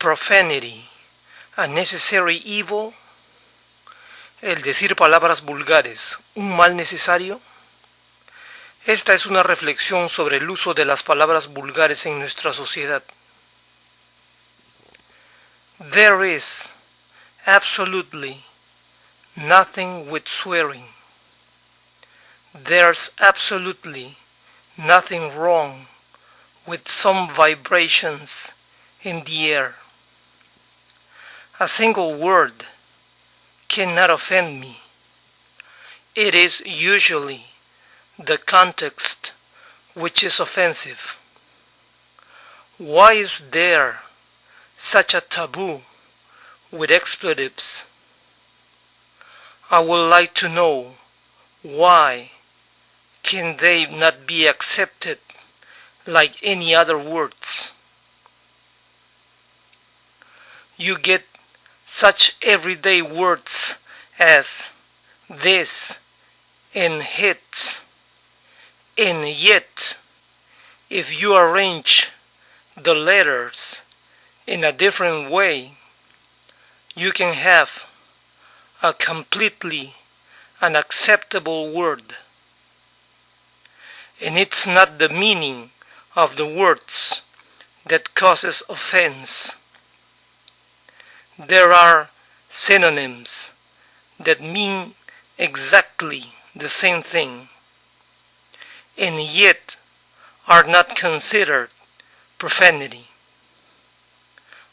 profanity a necessary evil? El decir palabras vulgares, un mal necesario. Esta es una reflexión sobre el uso de las palabras vulgares en nuestra sociedad. There is absolutely nothing with swearing. There's absolutely nothing wrong with some vibrations in the air. A single word cannot offend me. It is usually the context which is offensive. Why is there such a taboo with expletives? I would like to know why can they not be accepted like any other words? You get such everyday words as this and hits, and yet if you arrange the letters in a different way, you can have a completely unacceptable word. And it's not the meaning of the words that causes offense. There are synonyms that mean exactly the same thing, and yet are not considered profanity.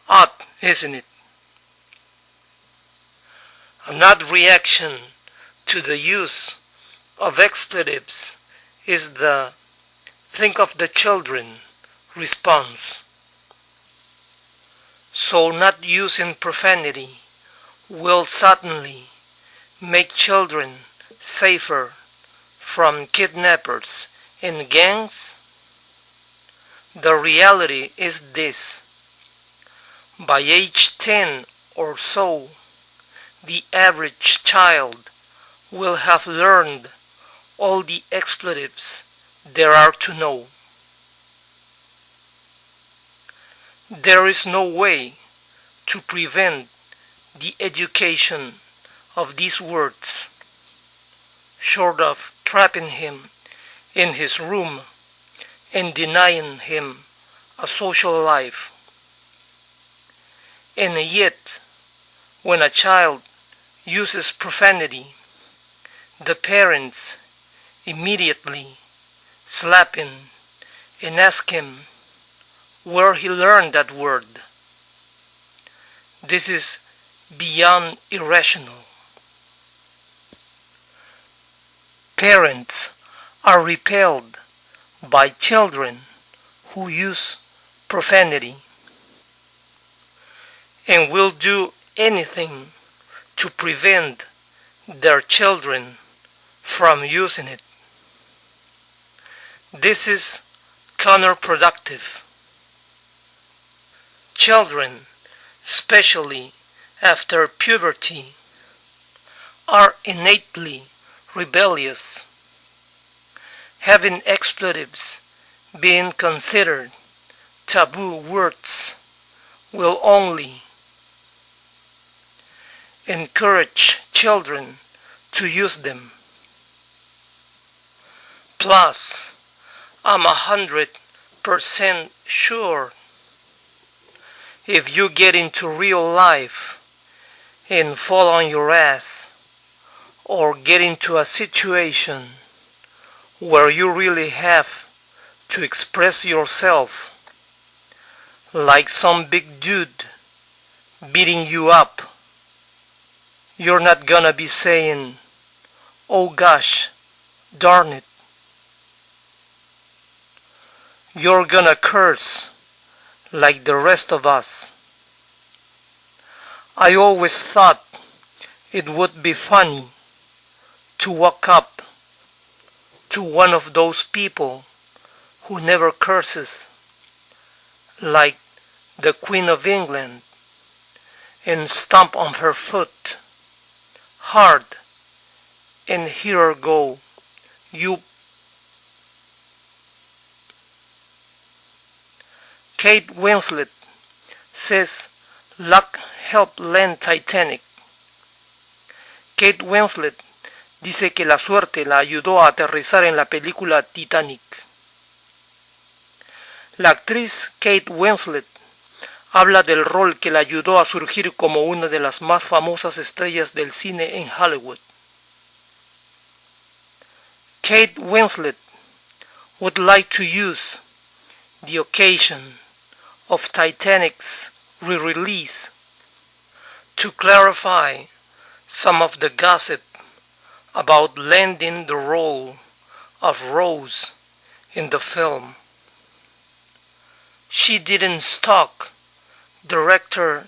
Odd, isn't it? An odd reaction to the use of expletives is the "think of the children" response. So not using profanity will certainly make children safer from kidnappers and gangs? The reality is this: by age 10 or so, the average child will have learned all the expletives there are to know. There is no way to prevent the education of these words, short of trapping him in his room and denying him a social life. And yet, when a child uses profanity, the parents immediately slap him and ask him where he learned that word. This is beyond irrational. Parents are repelled by children who use profanity and will do anything to prevent their children from using it. This is counterproductive. Children, especially after puberty, are innately rebellious. Having expletives being considered taboo words will only encourage children to use them. Plus, I'm 100% sure if you get into real life and fall on your ass, or get into a situation where you really have to express yourself, like some big dude beating you up, you're not gonna be saying, "Oh gosh, darn it." You're gonna curse like the rest of us. I always thought it would be funny to walk up to one of those people who never curses, like the Queen of England, and stomp on her foot hard and hear her go, "You." Kate Winslet says Luck helped land Titanic. Kate Winslet dice que la suerte la ayudó a aterrizar en la película Titanic. La actriz Kate Winslet habla del rol que la ayudó a surgir como una de las más famosas estrellas del cine en Hollywood. Kate Winslet would like to use the occasion of Titanic's re-release to clarify some of the gossip about landing the role of Rose in the film. She didn't stalk director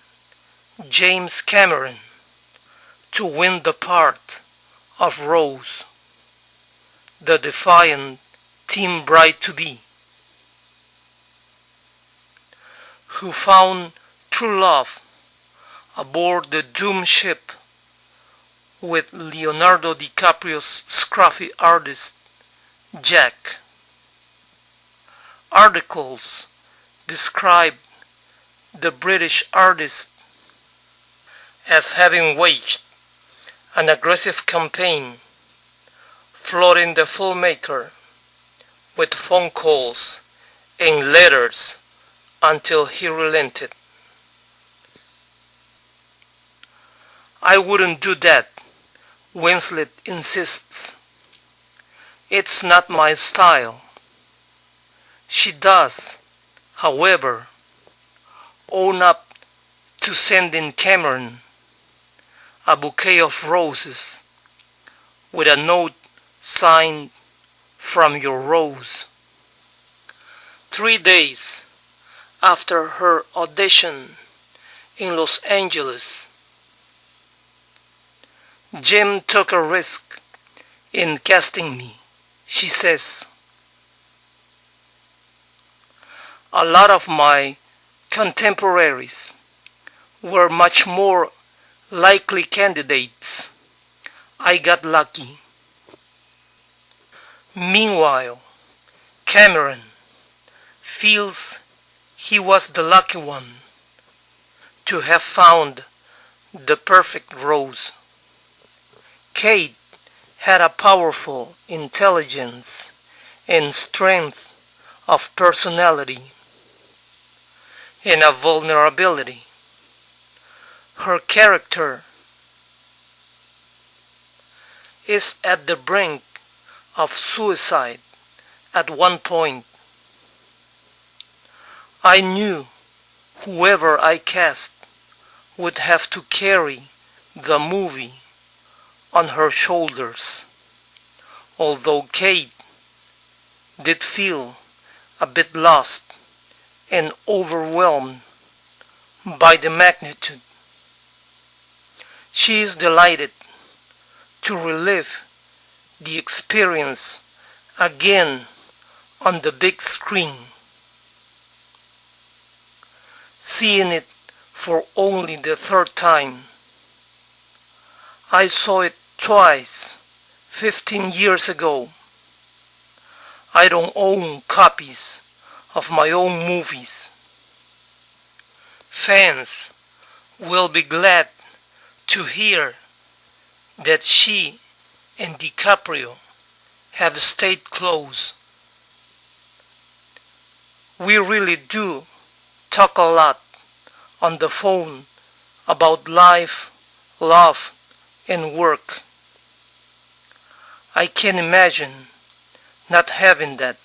James Cameron to win the part of Rose, the defiant teen bride-to-be, who found true love aboard the doomed ship with Leonardo DiCaprio's scruffy artist, Jack. Articles describe the British artist as having waged an aggressive campaign, flooding the filmmaker with phone calls and letters until he relented. I wouldn't do that, Winslet insists. It's not my style. She does, however, own up to sending Cameron a bouquet of roses with a note signed "From Your Rose." 3 days after her audition in Los Angeles, Jim took a risk in casting me, she says. A lot of my contemporaries were much more likely candidates. I got lucky. Meanwhile, Cameron feels he was the lucky one to have found the perfect Rose. Kate had a powerful intelligence and strength of personality and a vulnerability. Her character is at the brink of suicide at one point. I knew whoever I cast would have to carry the movie on her shoulders, although Kate did feel a bit lost and overwhelmed by the magnitude. She is delighted to relive the experience again on the big screen, seeing it for only the third time. I saw it twice 15 years ago. I don't own copies of my own movies. Fans will be glad to hear that she and DiCaprio have stayed close. We really do talk a lot on the phone about life, love, and work. I can imagine not having that.